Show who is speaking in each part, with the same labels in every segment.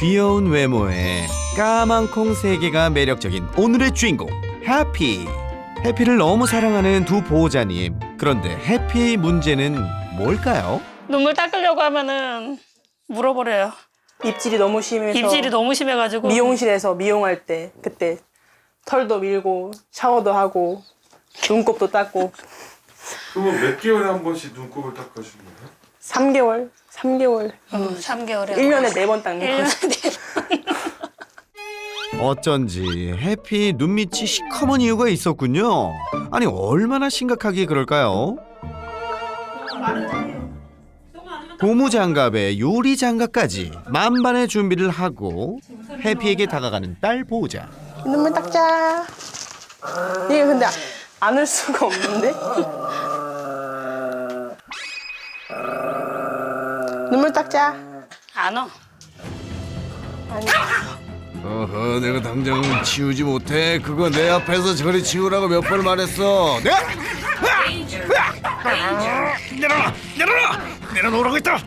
Speaker 1: 귀여운 외모에 까만 콩 3개가 매력적인 오늘의 주인공 해피. 해피를 너무 사랑하는 두 보호자님. 그런데 해피의 문제는 뭘까요?
Speaker 2: 눈물 닦으려고 하면은 물어버려요.
Speaker 3: 입질이 너무 심해서
Speaker 2: 입질이 너무 심해가지고
Speaker 3: 미용실에서 미용할 때 그때 털도 밀고 샤워도 하고 눈곱도 닦고
Speaker 4: 그러면 몇 개월에 한 번씩 눈곱을 닦아주는 거예요?
Speaker 3: 3개월
Speaker 2: 3개월에
Speaker 3: 1년에 4번 닦는 거지.
Speaker 2: 1년에 4번.
Speaker 1: 어쩐지 해피 눈밑이 시커먼 이유가 있었군요. 아니 얼마나 심각하게 그럴까요? 고무장갑에 요리장갑까지 만반의 준비를 하고 해피에게 다가가는 딸 보호자.
Speaker 3: 눈물 닦자. 이게 근데 안을 수가 없는데? 눈물 닦자.
Speaker 2: 안 와.
Speaker 3: 아니.
Speaker 1: 어허, 내가 당장 치우지 못해. 그거 내 앞에서 저리 치우라고 몇 번 말했어. 내가 내려놓으라고 했다.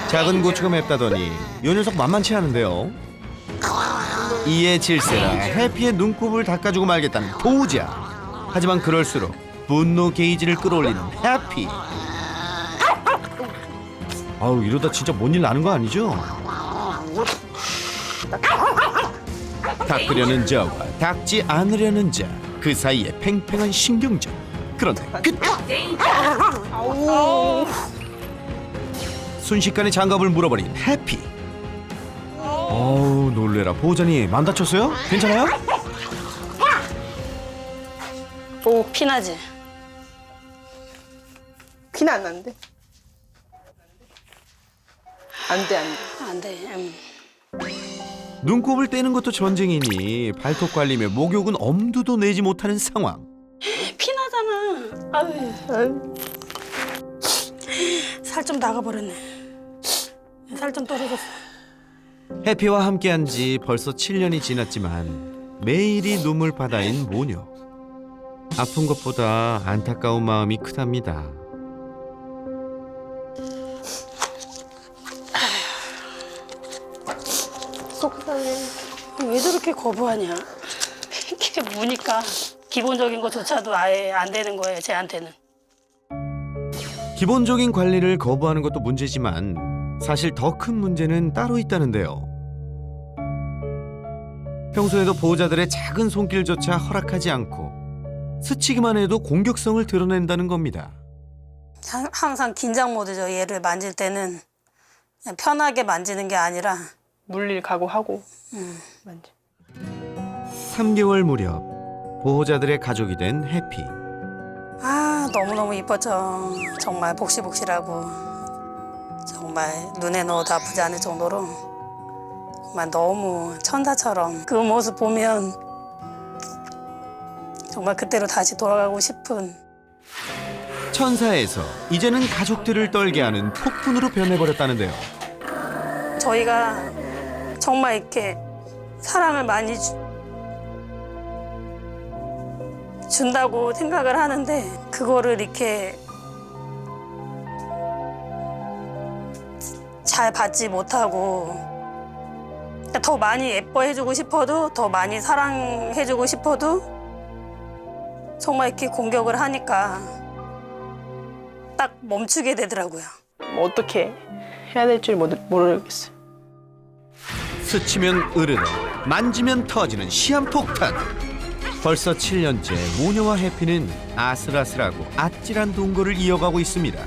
Speaker 1: 작은 고추가 맵다더니 요 녀석 만만치 않은데요. 이에 질세라 해피의 눈곱을 닦아주고 말겠다는 보호자. 하지만 그럴수록 분노 게이지를 끌어올리는 해피. 아우, 이러다 진짜 뭔 일 나는 거 아니죠? 닦으려는 자와 닦지 않으려는 자, 그 사이에 팽팽한 신경전. 그런데 그때 순식간에 장갑을 물어버린 해피. 어우, 놀래라. 보호자님 안 다쳤어요? 괜찮아요?
Speaker 3: 오,
Speaker 2: 피나지?
Speaker 3: 피는 안 나는데? 안 돼, 안 돼.
Speaker 2: 안 돼.
Speaker 1: 눈곱을 떼는 것도 전쟁이니 발톱 관리며 목욕은 엄두도 내지 못하는 상황.
Speaker 2: 피나잖아. 아유. 살 좀 나가버렸네. 살 좀 떨어졌어.
Speaker 1: 해피와 함께한 지 벌써 7년이 지났지만 매일이 눈물바다인 모녀. 아픈 것보다 안타까운 마음이 크답니다.
Speaker 3: 속상해.
Speaker 2: 왜 저렇게 거부하냐? 이렇게 무니까 기본적인 것조차도 아예 안 되는 거예요, 쟤한테는.
Speaker 1: 기본적인 관리를 거부하는 것도 문제지만 사실 더 큰 문제는 따로 있다는데요. 평소에도 보호자들의 작은 손길조차 허락하지 않고 스치기만 해도 공격성을 드러낸다는 겁니다.
Speaker 2: 항상 긴장 모드죠. 얘를 만질 때는 그냥 편하게 만지는 게 아니라
Speaker 3: 물릴 각오하고 만져.
Speaker 1: 3개월 무렵 보호자들의 가족이 된 해피.
Speaker 2: 너무너무 이뻤죠. 정말 복실복실하고 정말 눈에 넣어도 아프지 않을 정도로 정말 너무 천사처럼 그 모습 보면 정말 그때로 다시 돌아가고 싶은.
Speaker 1: 천사에서 이제는 가족들을 떨게 하는 폭군으로 변해버렸다는데요.
Speaker 2: 저희가 정말 이렇게 사랑을 많이 준다고 생각을 하는데 그거를 이렇게 잘 받지 못하고 더 많이 예뻐해주고 싶어도 더 많이 사랑해주고 싶어도 정말 이렇게 공격을 하니까 딱 멈추게 되더라고요.
Speaker 3: 뭐 어떻게 해야 될지 모르겠어요.
Speaker 1: 스치면 으르렁, 만지면 터지는 시한폭탄. 벌써 7년째 모녀와 해피는 아슬아슬하고 아찔한 동거를 이어가고 있습니다.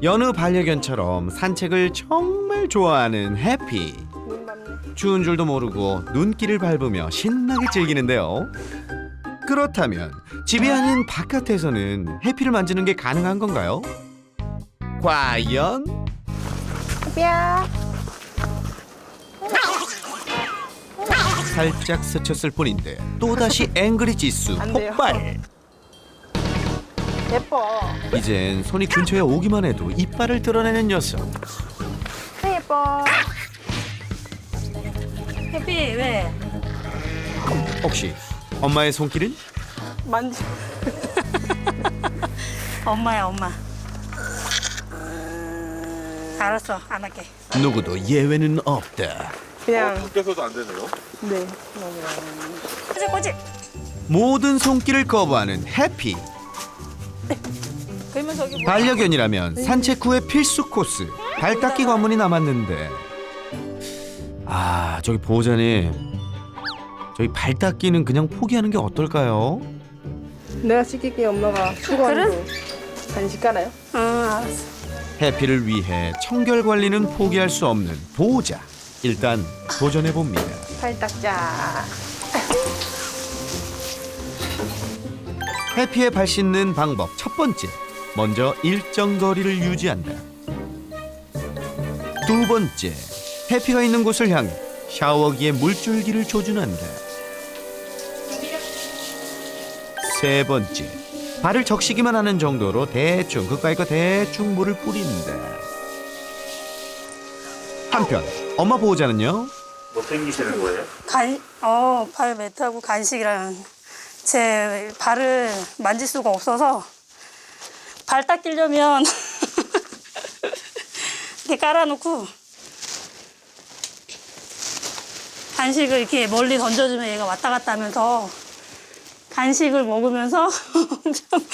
Speaker 1: 여느 반려견처럼 산책을 정말 좋아하는 해피.
Speaker 3: 눈 감네.
Speaker 1: 추운 줄도 모르고 눈길을 밟으며 신나게 즐기는데요. 그렇다면 집이 아닌 바깥에서는 해피를 만지는 게 가능한 건가요? 과연? 살짝 스쳤을 뿐인데 또다시 앵그리 지수
Speaker 3: 안 돼요.
Speaker 1: 폭발.
Speaker 3: 예뻐.
Speaker 1: 이젠 손이 근처에 오기만 해도 이빨을 드러내는 녀석.
Speaker 3: 예뻐.
Speaker 2: 해피 왜?
Speaker 1: 혹시 엄마의 손길은?
Speaker 3: 만지.
Speaker 2: 엄마야, 엄마. 알았어, 안 할게.
Speaker 1: 누구도 예외는 없다.
Speaker 3: 그냥
Speaker 4: 밖에서도 안 되네요.
Speaker 3: 네.
Speaker 2: 꼬지.
Speaker 1: 모든 손길을 거부하는 해피.
Speaker 2: 그러면 저기 뭐?
Speaker 1: 반려견이라면 산책 후의 필수 코스 발 닦기 관문이 남았는데 아 저기 보호자님 저희 발 닦기는 그냥 포기하는 게 어떨까요?
Speaker 3: 내가 시킬게. 엄마가 수건으로 간식 깔아요.
Speaker 2: 응, 알았어.
Speaker 1: 해피를 위해 청결 관리는 포기할 수 없는 보호자 일단 도전해 봅니다.
Speaker 3: 팔 닦자.
Speaker 1: 해피의 발 씻는 방법 첫 번째 먼저 일정 거리를 유지한다. 두 번째 해피가 있는 곳을 향해 샤워기에 물줄기를 조준한다. 세 번째 발을 적시기만 하는 정도로 대충 그까이 거 대충 물을 뿌린다. 한편 엄마 보호자는요.
Speaker 5: 뭐 챙기시는 거예요?
Speaker 2: 발 매트하고 간식이랑 제 발을 만질 수가 없어서 발 닦이려면 이렇게 깔아놓고 간식을 이렇게 멀리 던져주면 얘가 왔다 갔다 하면서 간식을 먹으면서 좀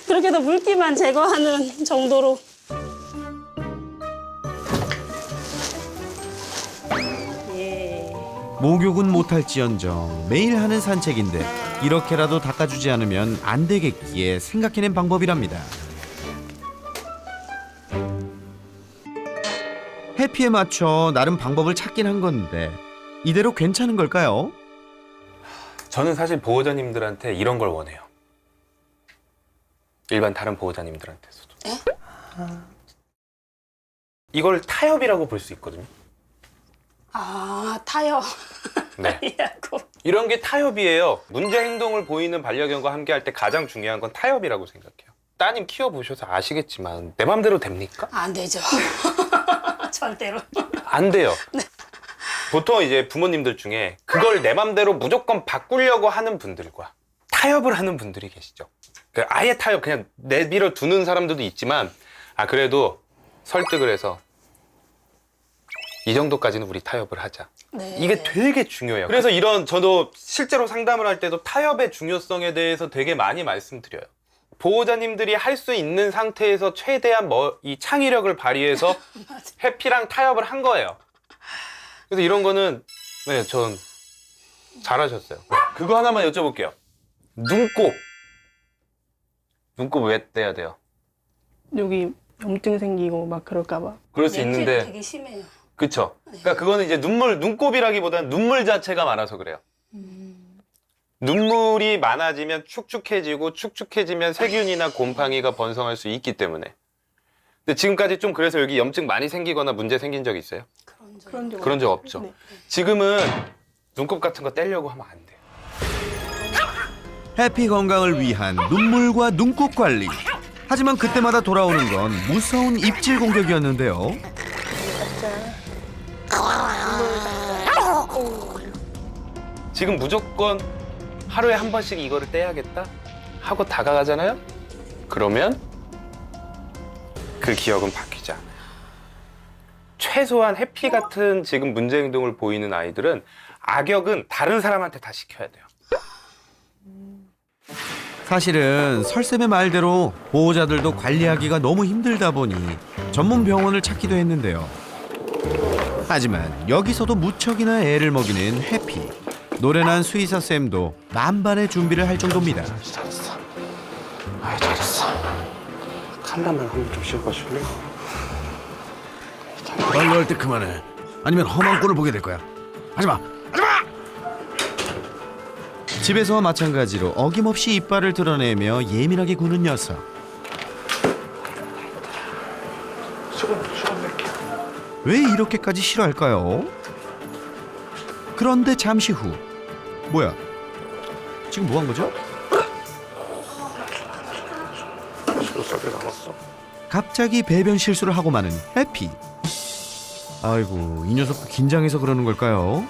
Speaker 2: 그렇게 해서 물기만 제거하는 정도로.
Speaker 1: 목욕은 못할지언정 매일 하는 산책인데 이렇게라도 닦아주지 않으면 안 되겠기에 생각해낸 방법이랍니다. 해피에 맞춰 나름 방법을 찾긴 한 건데 이대로 괜찮은 걸까요?
Speaker 6: 저는 사실 보호자님들한테 이런 걸 원해요. 일반 다른 보호자님들한테서도. 이걸 타협이라고 볼 수 있거든요.
Speaker 2: 아, 타요.
Speaker 6: 네.
Speaker 2: 이라고.
Speaker 6: 이런 게 타협이에요. 문제 행동을 보이는 반려견과 함께 할 때 가장 중요한 건 타협이라고 생각해요. 따님 키워보셔서 아시겠지만 내 맘대로 됩니까?
Speaker 2: 안 되죠. 절대로.
Speaker 6: 안 돼요. 보통 이제 부모님들 중에 그걸 내 맘대로 무조건 바꾸려고 하는 분들과 타협을 하는 분들이 계시죠. 아예 타협 그냥 내밀어 두는 사람들도 있지만 그래도 설득을 해서 이 정도까지는 우리 타협을 하자.
Speaker 2: 네.
Speaker 6: 이게 되게 중요해요. 그래서 저도 실제로 상담을 할 때도 타협의 중요성에 대해서 되게 많이 말씀드려요. 보호자님들이 할 수 있는 상태에서 최대한 이 창의력을 발휘해서 해피랑 타협을 한 거예요. 그래서 이런 거는 전 잘하셨어요. 그거 하나만 여쭤볼게요. 눈곱 왜 떼야 돼요?
Speaker 3: 여기 염증 생기고 막 그럴까봐.
Speaker 6: 그럴 수
Speaker 2: 냄새
Speaker 6: 있는데
Speaker 2: 되게 심해요.
Speaker 6: 그쵸? 그러니까 그거는 이제 눈곱이라기보다는 눈물 자체가 많아서 그래요. 눈물이 많아지면 축축해지면 세균이나 곰팡이가 번성할 수 있기 때문에. 근데 지금까지 좀 그래서 여기 염증 많이 생기거나 문제 생긴 적 있어요? 그런 적 없죠.
Speaker 3: 네.
Speaker 6: 지금은 눈곱 같은 거 떼려고 하면 안 돼요.
Speaker 1: 해피 건강을 위한 눈물과 눈곱 관리. 하지만 그때마다 돌아오는 건 무서운 입질 공격이었는데요.
Speaker 6: 지금 무조건 하루에 한 번씩 이거를 떼야겠다 하고 다가가잖아요? 그러면 그 기억은 바뀌지 않아요. 최소한 해피 같은 지금 문제 행동을 보이는 아이들은 악역은 다른 사람한테 다 시켜야 돼요.
Speaker 1: 사실은 설쌤의 말대로 보호자들도 관리하기가 너무 힘들다 보니 전문 병원을 찾기도 했는데요. 하지만 여기서도 무척이나 애를 먹이는 해피. 노련한 수의사 쌤도 만반의 준비를 할 정도입니다.
Speaker 6: 잘했어. 잘했어. 칼라만 한번 좀 씌워봐줄래?
Speaker 1: 빨리 할 때 그만해. 아니면 험한 꼴을 보게 될 거야. 하지마. 집에서와 마찬가지로 어김없이 이빨을 드러내며 예민하게 구는 녀석.
Speaker 6: 수건 낼게.
Speaker 1: 왜 이렇게까지 싫어할까요? 그런데 잠시 후. 뭐야? 지금 뭐 한 거죠?
Speaker 6: 쏙 남았어.
Speaker 1: 갑자기 배변 실수를 하고 마는 해피. 아이고, 이 녀석도 긴장해서 그러는 걸까요?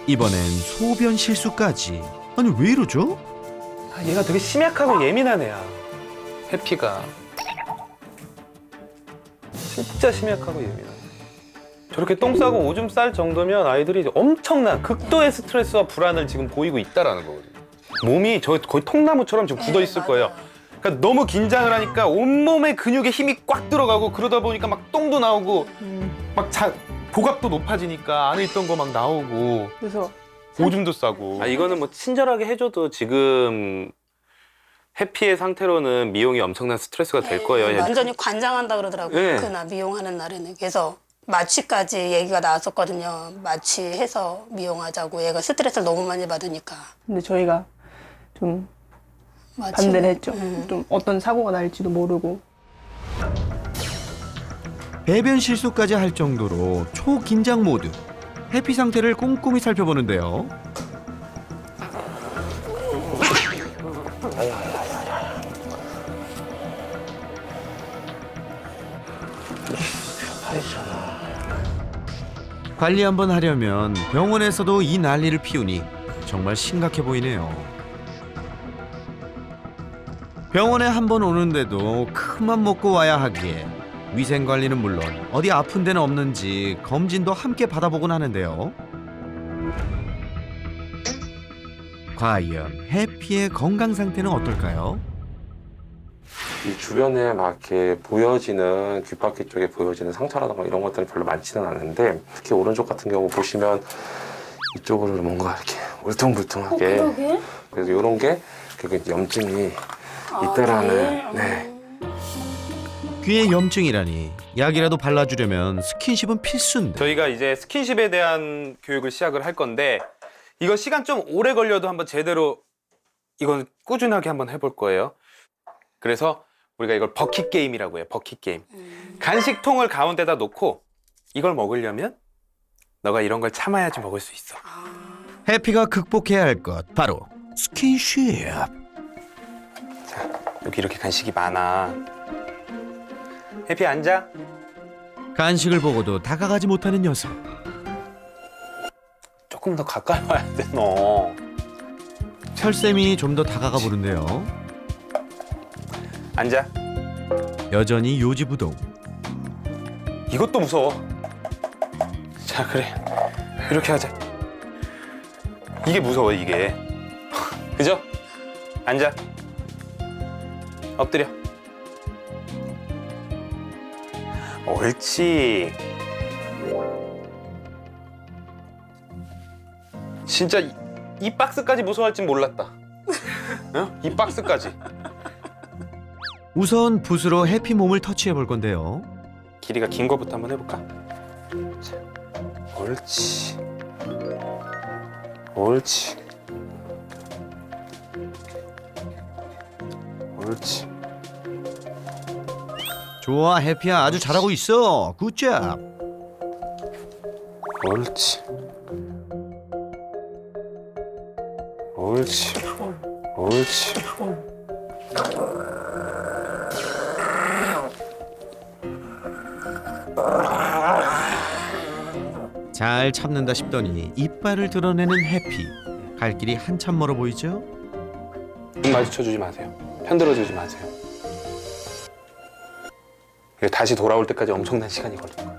Speaker 1: 이번엔 소변 실수까지. 아니 왜 이러죠?
Speaker 6: 아, 얘가 되게 심약하고 예민한 애야. 해피가. 진짜 심약하고 예민한 애. 저렇게 똥 싸고 오줌 쌀 정도면 아이들이 엄청난 극도의 스트레스와 불안을 지금 보이고 있다라는 거거든요. 몸이 거의 통나무처럼 지금 굳어 있을 거예요. 그러니까 너무 긴장을 하니까 온몸의 근육에 힘이 꽉 들어가고 그러다 보니까 막 똥도 나오고 막 복압도 높아지니까 안에 있던 거 막 나오고
Speaker 3: 그래서
Speaker 6: 오줌도 싸고. 아, 이거는 뭐 친절하게 해줘도 지금 해피의 상태로는 미용이 엄청난 스트레스가 될 거예요.
Speaker 2: 완전히 관장한다 그러더라고요.
Speaker 6: 네.
Speaker 2: 그날 미용하는 날에는. 그래서 마취까지 얘기가 나왔었거든요. 마취해서 미용하자고. 얘가 스트레스를 너무 많이 받으니까.
Speaker 3: 근데 저희가 좀
Speaker 2: 마취.
Speaker 3: 반대를 했죠. 좀 어떤 사고가 날지도 모르고.
Speaker 1: 배변 실수까지 할 정도로 초긴장 모드. 해피 상태를 꼼꼼히 살펴보는데요. 관리 한번 하려면 병원에서도 이 난리를 피우니 정말 심각해 보이네요. 병원에 한 번 오는데도 큰맘 먹고 와야 하기에 위생관리는 물론 어디 아픈 데는 없는지 검진도 함께 받아보곤 하는데요. 과연 해피의 건강 상태는 어떨까요?
Speaker 5: 이 주변에 막 이렇게 보여지는 귓바퀴 쪽에 보여지는 상처라던가 이런 것들은 별로 많지는 않은데 특히 오른쪽 같은 경우 보시면 이쪽으로 뭔가 이렇게 울퉁불퉁하게 그래서 이런 게 염증이 있다라는 네.
Speaker 1: 귀에 염증이라니 약이라도 발라주려면 스킨십은 필수인데
Speaker 6: 저희가 이제 스킨십에 대한 교육을 시작을 할 건데 이거 시간 좀 오래 걸려도 한번 제대로 이건 꾸준하게 한번 해볼 거예요. 그래서 우리가 이걸 버킷 게임이라고 해요. 버킷 게임. 간식통을 가운데다 놓고 이걸 먹으려면 너가 이런 걸 참아야지 먹을 수 있어.
Speaker 1: 해피가 극복해야 할 것 바로 스킨십.
Speaker 6: 자, 여기 이렇게 간식이 많아. 해피 앉아.
Speaker 1: 간식을 보고도 다가가지 못하는 녀석.
Speaker 6: 조금 더 가까이 와야 돼, 너.
Speaker 1: 철쌤이 좀 더 다가가 보는데요.
Speaker 6: 앉아.
Speaker 1: 여전히 요지부동.
Speaker 6: 이것도 무서워. 자, 그래. 이렇게 하자. 이게 무서워, 이게. 그죠? 앉아. 엎드려. 옳지. 진짜 이 박스까지 무서워할 줄 몰랐다. 어? 이 박스까지.
Speaker 1: 우선 붓으로 해피 몸을 터치해 볼 건데요.
Speaker 6: 길이가 긴 거부터 한번 해볼까? 자, 옳지. 옳지. 옳지.
Speaker 1: 좋아 해피야 아주 잘하고 있어. 굿잡.
Speaker 6: 옳지. 옳지. 옳지.
Speaker 1: 잘 참는다 싶더니 이빨을 드러내는 해피. 갈 길이 한참 멀어 보이죠?
Speaker 6: 눈 마주쳐주지 마세요. 편들어주지 마세요. 이게 다시 돌아올 때까지 엄청난 시간이 걸릴 거야.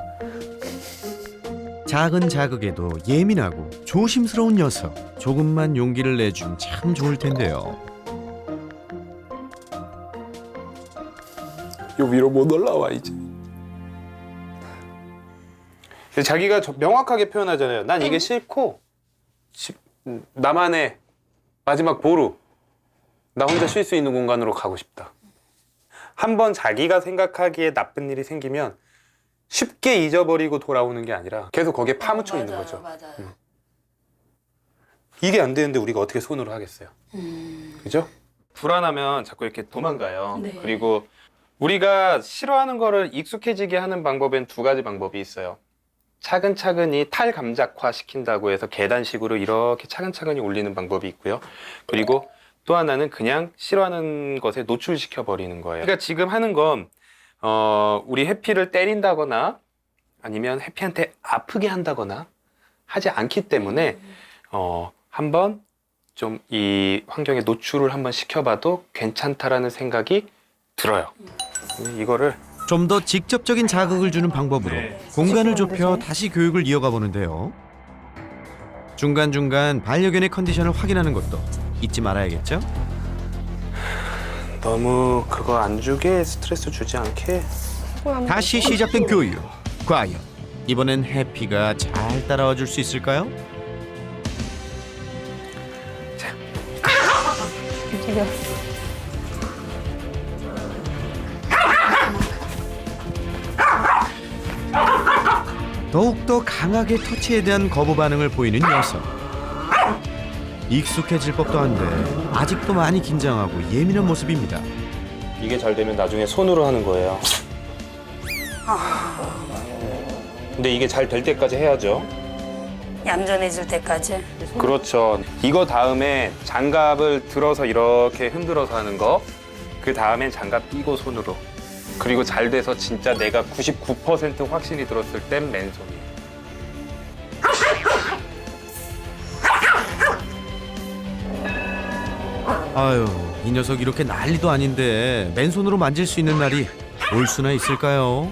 Speaker 1: 작은 자극에도 예민하고 조심스러운 녀석. 조금만 용기를 내주면 참 좋을 텐데요.
Speaker 6: 요 위로 못 올라와 이제. 자기가 명확하게 표현하잖아요. 난 이게 싫고 나만의 마지막 보루. 나 혼자 쉴 수 있는 공간으로 가고 싶다. 한번 자기가 생각하기에 나쁜 일이 생기면 쉽게 잊어버리고 돌아오는 게 아니라 계속 거기에 파묻혀 있는 거죠.
Speaker 2: 맞아요.
Speaker 6: 이게 안 되는데 우리가 어떻게 손으로 하겠어요? 그죠? 불안하면 자꾸 이렇게 도망가요.
Speaker 2: 네.
Speaker 6: 그리고 우리가 싫어하는 거를 익숙해지게 하는 방법엔 두 가지 방법이 있어요. 차근차근히 탈감작화 시킨다고 해서 계단식으로 이렇게 차근차근히 올리는 방법이 있고요. 그리고 또 하나는 그냥 싫어하는 것에 노출시켜 버리는 거예요. 그러니까 지금 하는 건 우리 해피를 때린다거나 아니면 해피한테 아프게 한다거나 하지 않기 때문에 한번 좀 이 환경에 노출을 한번 시켜봐도 괜찮다라는 생각이 들어요. 이거를
Speaker 1: 좀 더 직접적인 자극을 주는 방법으로 공간을 좁혀 다시 교육을 이어가 보는데요. 중간중간 반려견의 컨디션을 확인하는 것도 잊지 말아야겠죠?
Speaker 6: 너무 그거 안 주게 스트레스 주지 않게
Speaker 1: 다시 시작된 교육. 과연 이번엔 해피가 잘 따라와 줄 수 있을까요? 더욱더 강하게 터치에 대한 거부 반응을 보이는 녀석. 익숙해질 법도 한데 아직도 많이 긴장하고 예민한 모습입니다.
Speaker 6: 이게 잘 되면 나중에 손으로 하는 거예요. 근데 이게 잘 될 때까지 해야죠.
Speaker 2: 얌전해질 때까지.
Speaker 6: 그렇죠. 이거 다음에 장갑을 들어서 이렇게 흔들어서 하는 거. 그 다음엔 장갑 끼고 손으로. 그리고 잘 돼서 진짜 내가 99% 확신이 들었을 땐 맨손이에요.
Speaker 1: 아유, 이 녀석 이렇게 난리도 아닌데 맨손으로 만질 수 있는 날이 올 수나 있을까요?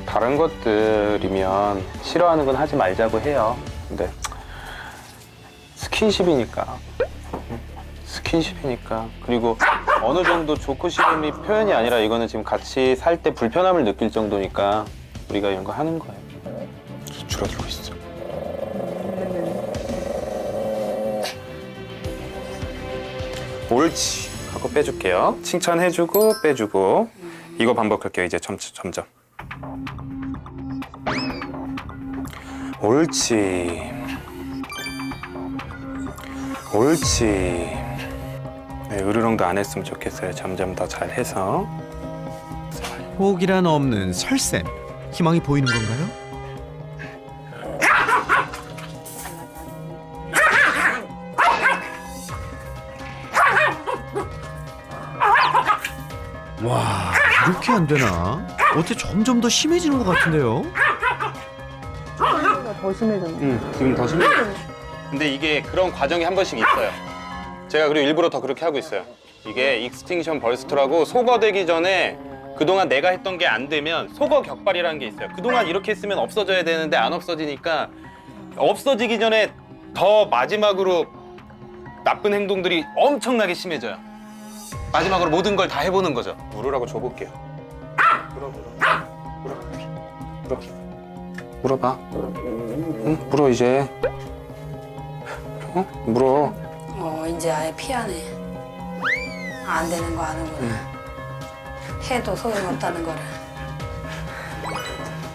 Speaker 6: 다른 것들이면 싫어하는 건 하지 말자고 해요. 근데 스킨십이니까. 그리고 어느 정도 좋고 싫음이 표현이 아니라 이거는 지금 같이 살 때 불편함을 느낄 정도니까 우리가 이런 거 하는 거예요. 줄어들고 있어. 옳지 하고 빼줄게요. 칭찬해주고 빼주고. 이거 반복할게요. 이제 점점. 옳지. 네, 으르렁도 안 했으면 좋겠어요. 점점 더 잘해서.
Speaker 1: 혹이란 없는 설쌤. 희망이 보이는 건가요? 와, 이렇게 안 되나? 어떻게 점점 더 심해지는 것 같은데요?
Speaker 3: 더 심해졌네.
Speaker 6: 지금 더 심해. 근데 이게 그런 과정이 한 번씩 있어요. 제가 그리고 일부러 더 그렇게 하고 있어요. 이게 익스팅션 벌스트라고 소거되기 전에 그동안 내가 했던 게 안 되면 소거 격발이라는 게 있어요. 그동안 이렇게 했으면 없어져야 되는데 안 없어지니까 없어지기 전에 더 마지막으로 나쁜 행동들이 엄청나게 심해져요. 마지막으로 모든 걸 다 해보는 거죠. 물으라고 줘볼게요. 물어봐. 응? 물어 이제. 물어.
Speaker 2: 이제 아예 피하네. 안 되는 거 아는구나. 해도 소용없다는 거를.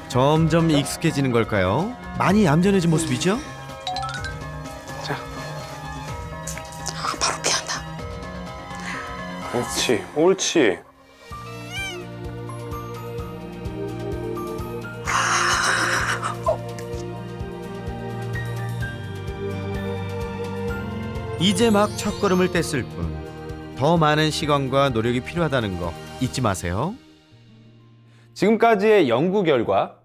Speaker 1: 점점 익숙해지는 걸까요? 많이 얌전해진 모습이죠?
Speaker 2: 바로 피한다.
Speaker 6: 옳지.
Speaker 1: 이제 막 첫걸음을 뗐을 뿐 더 많은 시간과 노력이 필요하다는 거 잊지 마세요.
Speaker 6: 지금까지의 연구 결과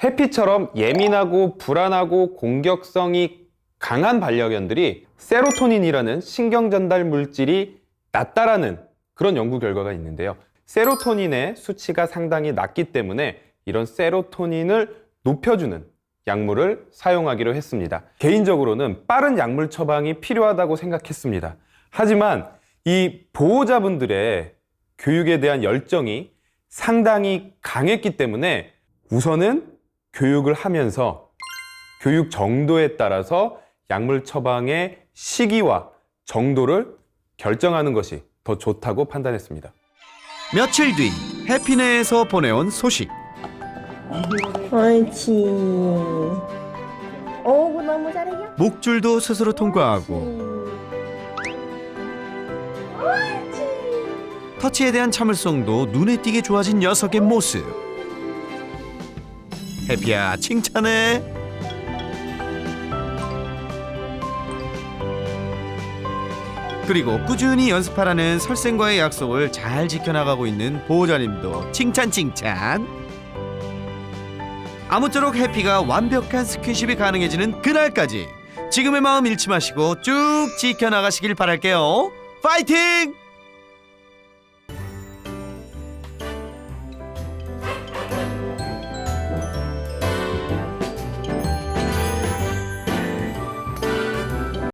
Speaker 6: 해피처럼 예민하고 불안하고 공격성이 강한 반려견들이 세로토닌이라는 신경 전달 물질이 낮다라는 그런 연구 결과가 있는데요. 세로토닌의 수치가 상당히 낮기 때문에 이런 세로토닌을 높여주는 약물을 사용하기로 했습니다. 개인적으로는 빠른 약물 처방이 필요하다고 생각했습니다. 하지만 이 보호자분들의 교육에 대한 열정이 상당히 강했기 때문에 우선은 교육을 하면서 교육 정도에 따라서 약물 처방의 시기와 정도를 결정하는 것이 더 좋다고 판단했습니다.
Speaker 1: 며칠 뒤 해피네에서 보내온 소식.
Speaker 7: 옳지. 어구 너무 잘해요.
Speaker 1: 목줄도 스스로 통과하고 터치에 대한 참을성도 눈에 띄게 좋아진 녀석의 모습. 해피야, 칭찬해. 그리고 꾸준히 연습하라는 설생과의 약속을 잘 지켜나가고 있는 보호자님도 칭찬. 아무쪼록 해피가 완벽한 스킨십이 가능해지는 그날까지 지금의 마음 잃지 마시고 쭉 지켜나가시길 바랄게요. 파이팅!